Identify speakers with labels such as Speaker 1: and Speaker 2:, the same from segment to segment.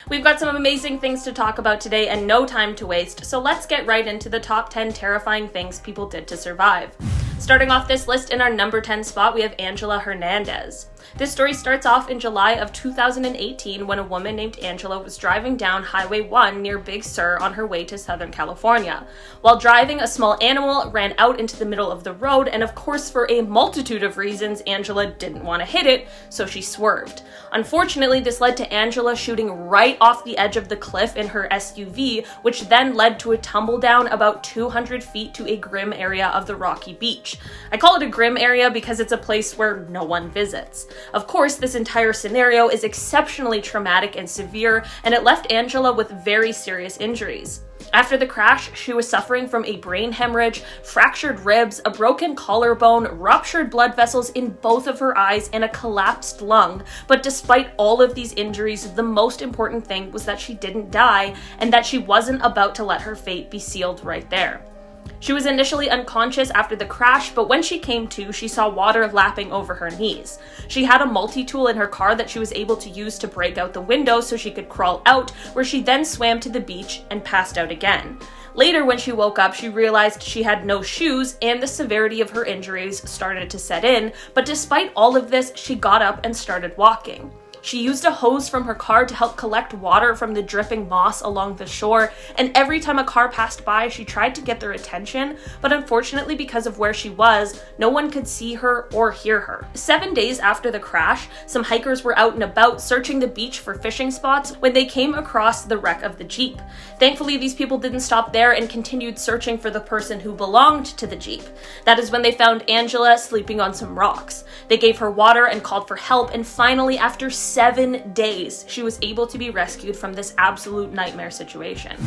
Speaker 1: We've got some amazing things to talk about today and no time to waste, so let's get right into the top 10 terrifying things people did to survive. Starting off this list in our number 10 spot, we have Angela Hernandez. This story starts off in July of 2018 when a woman named Angela was driving down Highway 1 near Big Sur on her way to Southern California. While driving, a small animal ran out into the middle of the road, and of course, for a multitude of reasons, Angela didn't want to hit it, so she swerved. Unfortunately, this led to Angela shooting right off the edge of the cliff in her SUV, which then led to a tumble down about 200 feet to a grim area of the rocky beach. I call it a grim area because it's a place where no one visits. Of course, this entire scenario is exceptionally traumatic and severe, and it left Angela with very serious injuries. After the crash, she was suffering from a brain hemorrhage, fractured ribs, a broken collarbone, ruptured blood vessels in both of her eyes, and a collapsed lung. But despite all of these injuries, the most important thing was that she didn't die, and that she wasn't about to let her fate be sealed right there. She was initially unconscious after the crash, but when she came to, she saw water lapping over her knees. She had a multi-tool in her car that she was able to use to break out the window so she could crawl out, where she then swam to the beach and passed out again. Later, when she woke up, she realized she had no shoes and the severity of her injuries started to set in, but despite all of this, she got up and started walking. She used a hose from her car to help collect water from the dripping moss along the shore, and every time a car passed by, she tried to get their attention, but unfortunately because of where she was, no one could see her or hear her. 7 days after the crash, some hikers were out and about searching the beach for fishing spots when they came across the wreck of the Jeep. Thankfully, these people didn't stop there and continued searching for the person who belonged to the Jeep. That is when they found Angela sleeping on some rocks. They gave her water and called for help, and finally, after 7 days, she was able to be rescued from this absolute nightmare situation.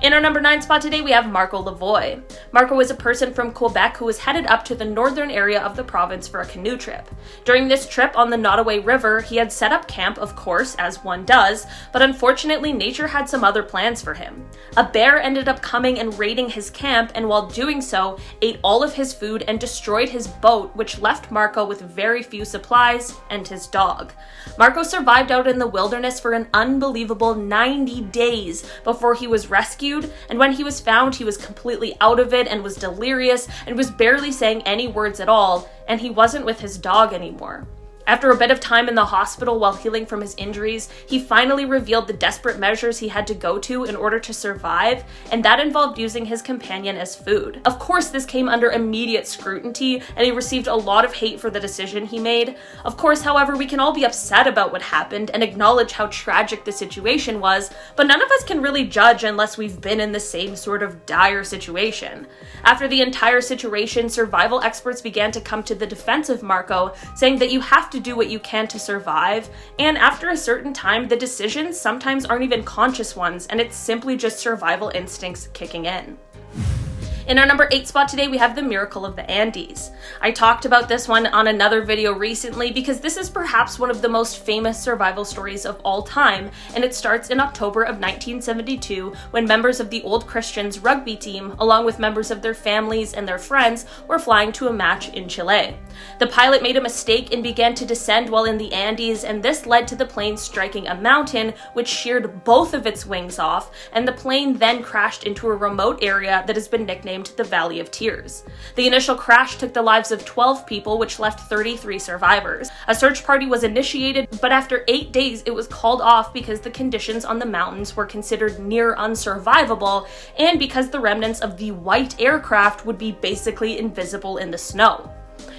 Speaker 1: In our number 9 spot today, we have Marco LAVOIE. Marco is a person from Quebec who was headed up to the northern area of the province for a canoe trip. During this trip on the Nottoway River, he had set up camp, of course, as one does, but unfortunately, nature had some other plans for him. A bear ended up coming and raiding his camp, and while doing so, ate all of his food and destroyed his boat, which left Marco with very few supplies and his dog. Marco survived out in the wilderness for an unbelievable 90 days before he was rescued, and when he was found, he was completely out of it and was delirious and was barely saying any words at all, and he wasn't with his dog anymore. After a bit of time in the hospital while healing from his injuries, he finally revealed the desperate measures he had to go to in order to survive, and that involved using his companion as food. Of course, this came under immediate scrutiny, and he received a lot of hate for the decision he made. Of course, however, we can all be upset about what happened and acknowledge how tragic the situation was, but none of us can really judge unless we've been in the same sort of dire situation. After the entire situation, survival experts began to come to the defense of Marco, saying that you have to do what you can to survive, and after a certain time, the decisions sometimes aren't even conscious ones, and it's simply just survival instincts kicking in. In our number 8 spot today, we have the Miracle of the Andes. I talked about this one on another video recently because this is perhaps one of the most famous survival stories of all time, and it starts in October of 1972 when members of the Old Christians rugby team, along with members of their families and their friends, were flying to a match in Chile. The pilot made a mistake and began to descend while in the Andes, and this led to the plane striking a mountain, which sheared both of its wings off, and the plane then crashed into a remote area that has been nicknamed the Valley of Tears. The initial crash took the lives of 12 people, which left 33 survivors. A search party was initiated, but after 8 days it was called off because the conditions on the mountains were considered near unsurvivable, and because the remnants of the white aircraft would be basically invisible in the snow.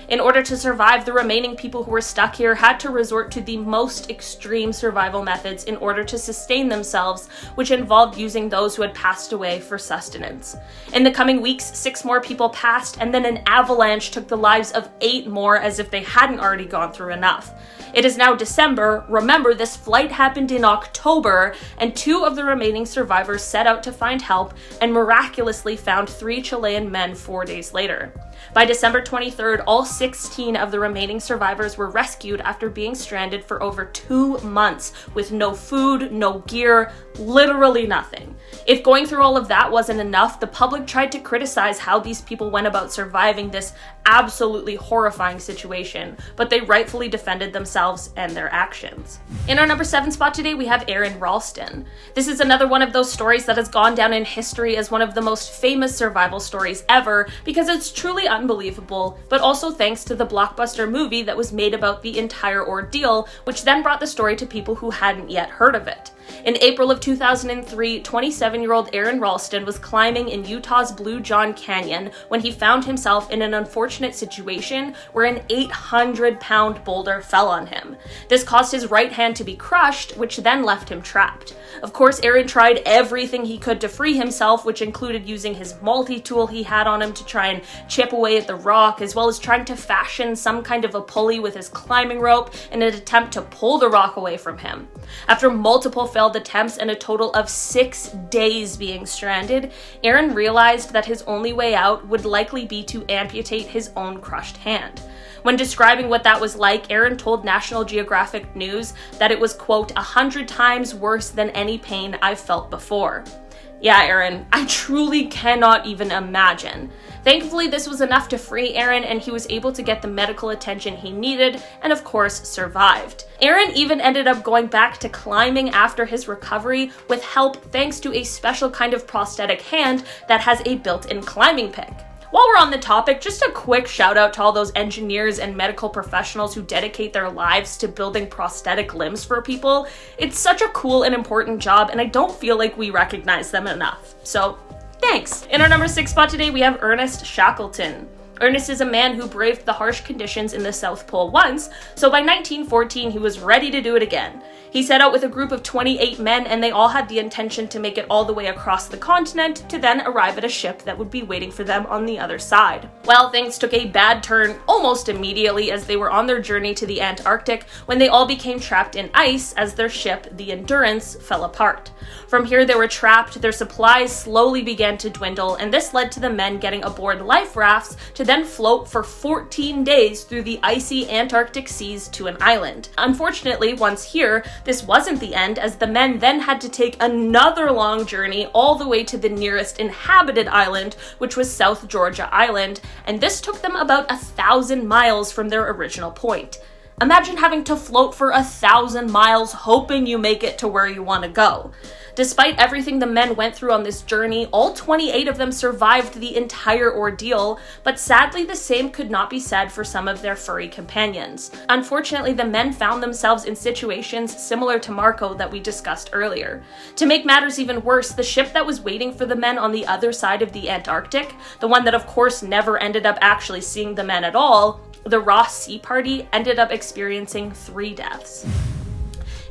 Speaker 1: In order to survive, the remaining people who were stuck here had to resort to the most extreme survival methods in order to sustain themselves, which involved using those who had passed away for sustenance. In the coming weeks, 6 more people passed, and then an avalanche took the lives of 8 more as if they hadn't already gone through enough. It is now December. Remember, this flight happened in October, and 2 of the remaining survivors set out to find help and miraculously found 3 Chilean men 4 days later. By December 23rd, all 16 of the remaining survivors were rescued after being stranded for over 2 months with no food, no gear, literally nothing. If going through all of that wasn't enough, the public tried to criticize how these people went about surviving this absolutely horrifying situation, but they rightfully defended themselves and their actions. In our number 7 spot today, we have Erin Ralston. This is another one of those stories that has gone down in history as one of the most famous survival stories ever because it's truly unbelievable, but also thanks to the blockbuster movie that was made about the entire ordeal, which then brought the story to people who hadn't yet heard of it. In April of 2003, 27-year-old Erin Ralston was climbing in Utah's Blue John Canyon when he found himself in an unfortunate situation where an 800-pound boulder fell on him. This caused his right hand to be crushed, which then left him trapped. Of course, Erin tried everything he could to free himself, which included using his multi-tool he had on him to try and chip away at the rock, as well as trying to fashion some kind of a pulley with his climbing rope in an attempt to pull the rock away from him. After multiple failed attempts and a total of 6 days being stranded, Erin realized that his only way out would likely be to amputate his own crushed hand. When describing what that was like, Erin told National Geographic News that it was, quote, 100 times worse than any pain I've felt before. Yeah, Erin, I truly cannot even imagine. Thankfully, this was enough to free Erin and he was able to get the medical attention he needed and of course survived. Erin even ended up going back to climbing after his recovery with help thanks to a special kind of prosthetic hand that has a built-in climbing pick. While we're on the topic, just a quick shout out to all those engineers and medical professionals who dedicate their lives to building prosthetic limbs for people. It's such a cool and important job, and I don't feel like we recognize them enough. So, thanks! In our number 6 spot today, we have Ernest Shackleton. Ernest is a man who braved the harsh conditions in the South Pole once, so by 1914 he was ready to do it again. He set out with a group of 28 men and they all had the intention to make it all the way across the continent to then arrive at a ship that would be waiting for them on the other side. Well, things took a bad turn almost immediately as they were on their journey to the Antarctic when they all became trapped in ice as their ship, the Endurance, fell apart. From here they were trapped, their supplies slowly began to dwindle, and this led to the men getting aboard life rafts to then float for 14 days through the icy Antarctic seas to an island. Unfortunately, once here, this wasn't the end, as the men then had to take another long journey all the way to the nearest inhabited island, which was South Georgia Island, and this took them about 1,000 miles from their original point. Imagine having to float for 1,000 miles hoping you make it to where you want to go. Despite everything the men went through on this journey, all 28 of them survived the entire ordeal, but sadly the same could not be said for some of their furry companions. Unfortunately, the men found themselves in situations similar to Marco that we discussed earlier. To make matters even worse, the ship that was waiting for the men on the other side of the Antarctic, the one that of course never ended up actually seeing the men at all, the Ross Sea Party, ended up experiencing 3 deaths.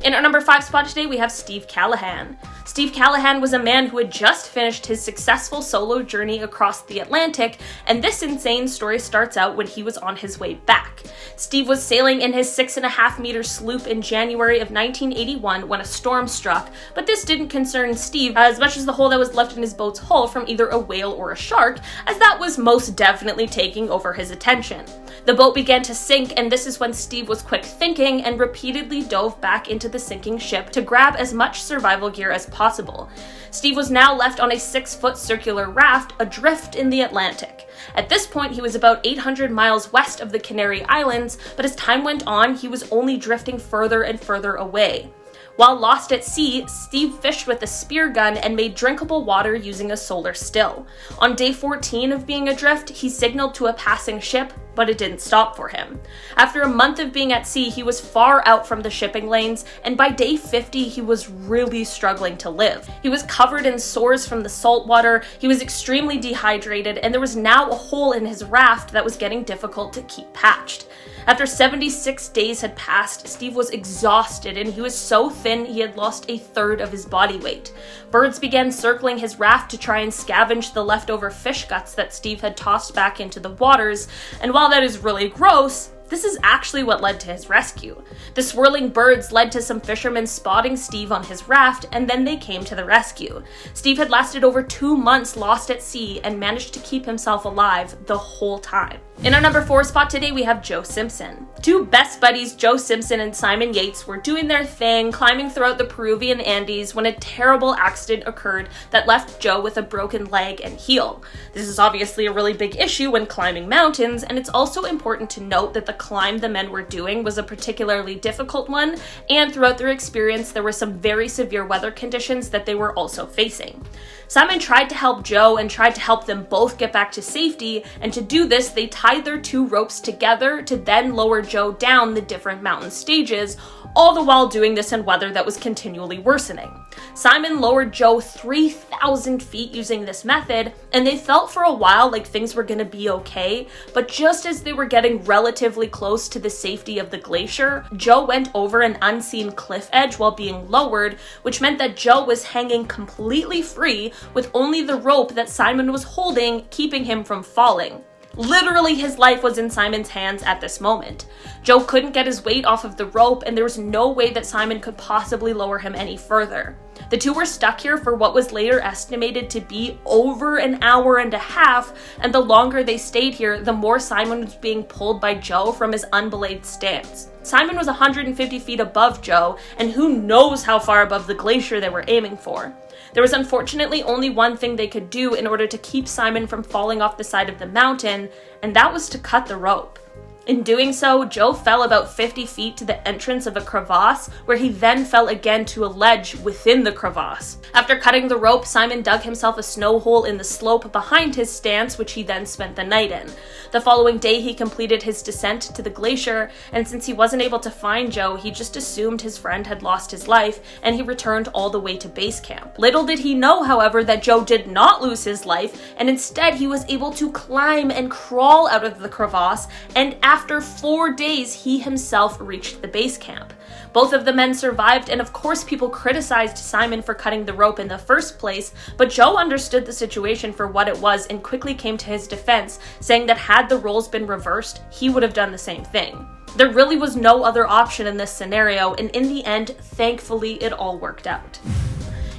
Speaker 1: In our number 5 spot today, we have Steve Callahan. Steve Callahan was a man who had just finished his successful solo journey across the Atlantic, and this insane story starts out when he was on his way back. Steve was sailing in his 6.5-meter sloop in January of 1981 when a storm struck, but this didn't concern Steve as much as the hole that was left in his boat's hull from either a whale or a shark, as that was most definitely taking over his attention. The boat began to sink, and this is when Steve was quick thinking and repeatedly dove back into the sinking ship to grab as much survival gear as possible. Steve was now left on a 6-foot circular raft adrift in the Atlantic. At this point, he was about 800 miles west of the Canary Islands, but as time went on, he was only drifting further and further away. While lost at sea, Steve fished with a spear gun and made drinkable water using a solar still. On day 14 of being adrift, he signaled to a passing ship, but it didn't stop for him. After a month of being at sea, he was far out from the shipping lanes, and by day 50, he was really struggling to live. He was covered in sores from the salt water, he was extremely dehydrated, and there was now a hole in his raft that was getting difficult to keep patched. After 76 days had passed, Steve was exhausted and he was so thin he had lost a third of his body weight. Birds began circling his raft to try and scavenge the leftover fish guts that Steve had tossed back into the waters, and while that is really gross, This is actually what led to his rescue. The swirling birds led to some fishermen spotting Steve on his raft, and then they came to the rescue. Steve had lasted over 2 months lost at sea and managed to keep himself alive the whole time. In our number 4 spot today, we have Joe Simpson. Two best buddies, Joe Simpson and Simon Yates, were doing their thing, climbing throughout the Peruvian Andes when a terrible accident occurred that left Joe with a broken leg and heel. This is obviously a really big issue when climbing mountains, and it's also important to note that the climb the men were doing was a particularly difficult one, and throughout their experience, there were some very severe weather conditions that they were also facing. Simon tried to help Joe and tried to help them both get back to safety, and to do this, they tied their 2 ropes together to then lower Joe down the different mountain stages, all the while doing this in weather that was continually worsening. Simon lowered Joe 3,000 feet using this method, and they felt for a while like things were going to be okay, but just as they were getting relatively close to the safety of the glacier, Joe went over an unseen cliff edge while being lowered, which meant that Joe was hanging completely free with only the rope that Simon was holding keeping him from falling. Literally, his life was in Simon's hands at this moment. Joe couldn't get his weight off of the rope, and there was no way that Simon could possibly lower him any further. The two were stuck here for what was later estimated to be over an hour and a half, and the longer they stayed here, the more Simon was being pulled by Joe from his unbelayed stance. Simon was 150 feet above Joe, and who knows how far above the glacier they were aiming for. There was unfortunately only one thing they could do in order to keep Simon from falling off the side of the mountain, and that was to cut the rope. In doing so, Joe fell about 50 feet to the entrance of a crevasse, where he then fell again to a ledge within the crevasse. After cutting the rope, Simon dug himself a snow hole in the slope behind his stance, which he then spent the night in. The following day, he completed his descent to the glacier, and since he wasn't able to find Joe, he just assumed his friend had lost his life, and he returned all the way to base camp. Little did he know, however, that Joe did not lose his life, and instead he was able to climb and crawl out of the crevasse, and after 4 days, he himself reached the base camp. Both of the men survived, and of course people criticized Simon for cutting the rope in the first place, but Joe understood the situation for what it was and quickly came to his defense, saying that had the roles been reversed, he would have done the same thing. There really was no other option in this scenario, and in the end, thankfully, it all worked out.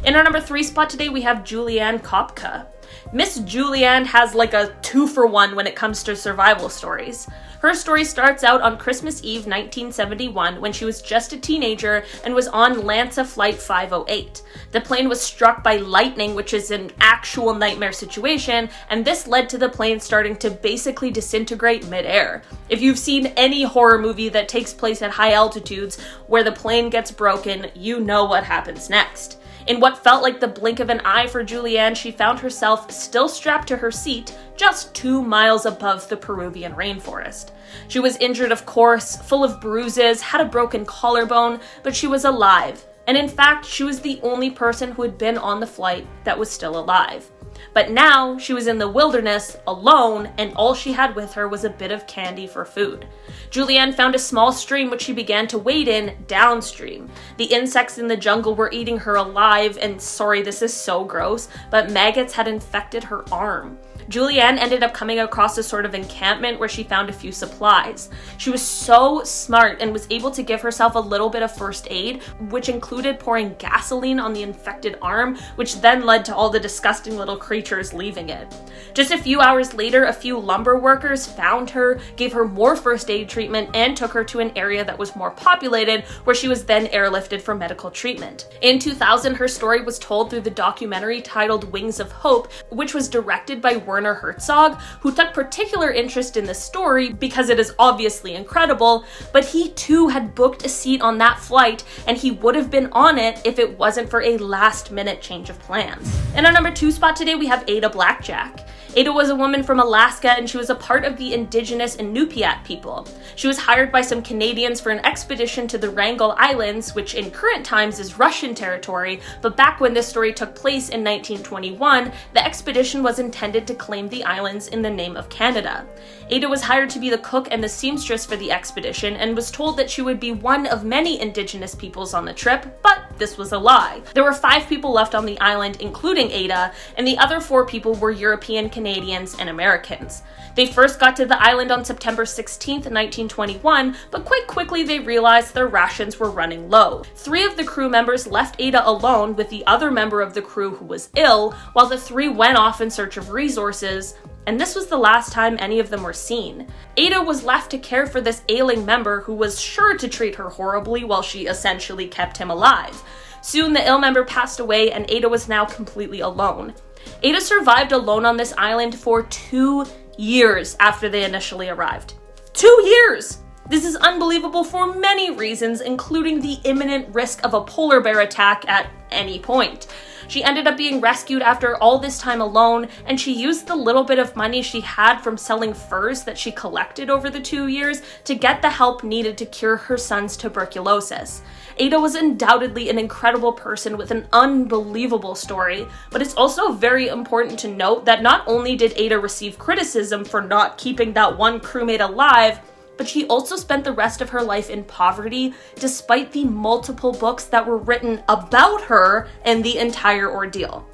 Speaker 1: In our number 3 spot today, we have Julianne Kopka. Miss Julianne has like a 2-for-1 when it comes to survival stories. Her story starts out on Christmas Eve 1971 when she was just a teenager and was on Lanza Flight 508. The plane was struck by lightning, which is an actual nightmare situation, and this led to the plane starting to basically disintegrate midair. If you've seen any horror movie that takes place at high altitudes where the plane gets broken, you know what happens next. In what felt like the blink of an eye for Julianne, she found herself still strapped to her seat, just 2 miles above the Peruvian rainforest. She was injured, of course, full of bruises, had a broken collarbone, but she was alive. And in fact, she was the only person who had been on the flight that was still alive. But now, she was in the wilderness, alone, and all she had with her was a bit of candy for food. Julianne found a small stream which she began to wade in downstream. The insects in the jungle were eating her alive, and sorry, this is so gross, but maggots had infected her arm. Julianne ended up coming across a sort of encampment where she found a few supplies. She was so smart and was able to give herself a little bit of first aid, which included pouring gasoline on the infected arm, which then led to all the disgusting little creatures leaving it. Just a few hours later, a few lumber workers found her, gave her more first aid treatment, and took her to an area that was more populated, where she was then airlifted for medical treatment. In 2000, her story was told through the documentary titled Wings of Hope, which was directed by Werner Herzog, who took particular interest in the story because it is obviously incredible, but he too had booked a seat on that flight, and he would have been on it if it wasn't for a last-minute change of plans. In our number 2 spot today, we have Ada BLACKJACK. Ada was a woman from Alaska, and she was a part of the indigenous Inupiat people. She was hired by some Canadians for an expedition to the Wrangel Islands, which in current times is Russian territory, but back when this story took place in 1921, the expedition was intended to claim the islands in the name of Canada. Ada was hired to be the cook and the seamstress for the expedition and was told that she would be one of many indigenous peoples on the trip, but this was a lie. There were 5 people left on the island, including Ada, and the other 4 people were European, Canadians, and Americans. They first got to the island on September 16th, 1921, but quite quickly they realized their rations were running low. 3 of the crew members left Ada alone with the other member of the crew who was ill, while the 3 went off in search of resources, and this was the last time any of them were seen. Ada was left to care for this ailing member who was sure to treat her horribly while she essentially kept him alive. Soon the ill member passed away and Ada was now completely alone. Ada survived alone on this island for 2 years after they initially arrived. 2 years! This is unbelievable for many reasons, including the imminent risk of a polar bear attack at any point. She ended up being rescued after all this time alone, and she used the little bit of money she had from selling furs that she collected over the 2 years to get the help needed to cure her son's tuberculosis. Ada was undoubtedly an incredible person with an unbelievable story, but it's also very important to note that not only did Ada receive criticism for not keeping that one crewmate alive, but she also spent the rest of her life in poverty, despite the multiple books that were written about her and the entire ordeal.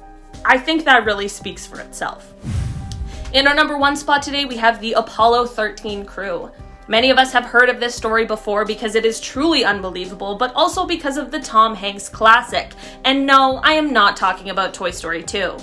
Speaker 1: I think that really speaks for itself. In our number 1 spot today, we have the Apollo 13 crew. Many of us have heard of this story before because it is truly unbelievable, but also because of the Tom Hanks classic. And no, I am not talking about Toy Story 2.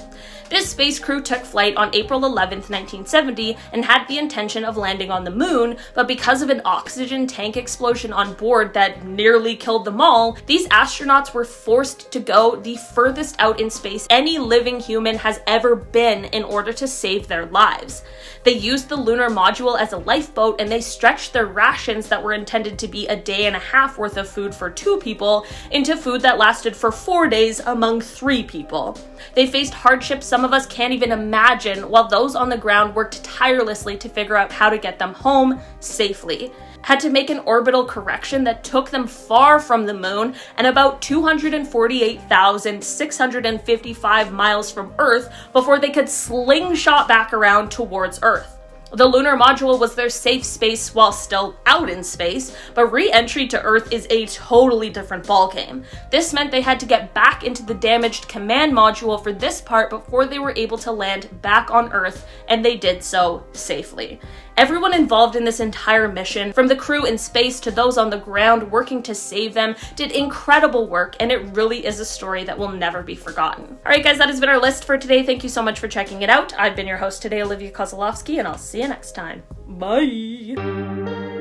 Speaker 1: This space crew took flight on April 11th, 1970 and had the intention of landing on the moon, but because of an oxygen tank explosion on board that nearly killed them all, these astronauts were forced to go the furthest out in space any living human has ever been in order to save their lives. They used the lunar module as a lifeboat and they stretched their rations that were intended to be a day and a half worth of food for 2 people into food that lasted for 4 days among 3 people. They faced hardships some of us can't even imagine, while those on the ground worked tirelessly to figure out how to get them home safely. Had to make an orbital correction that took them far from the moon and about 248,655 miles from Earth before they could slingshot back around towards Earth. The lunar module was their safe space while still out in space, but re-entry to Earth is a totally different ballgame. This meant they had to get back into the damaged command module for this part before they were able to land back on Earth, and they did so safely. Everyone involved in this entire mission, from the crew in space to those on the ground working to save them, did incredible work, and it really is a story that will never be forgotten. Alright guys, that has been our list for today. Thank you so much for checking it out. I've been your host today, Olivia Kozlowski, and I'll see you next time. Bye!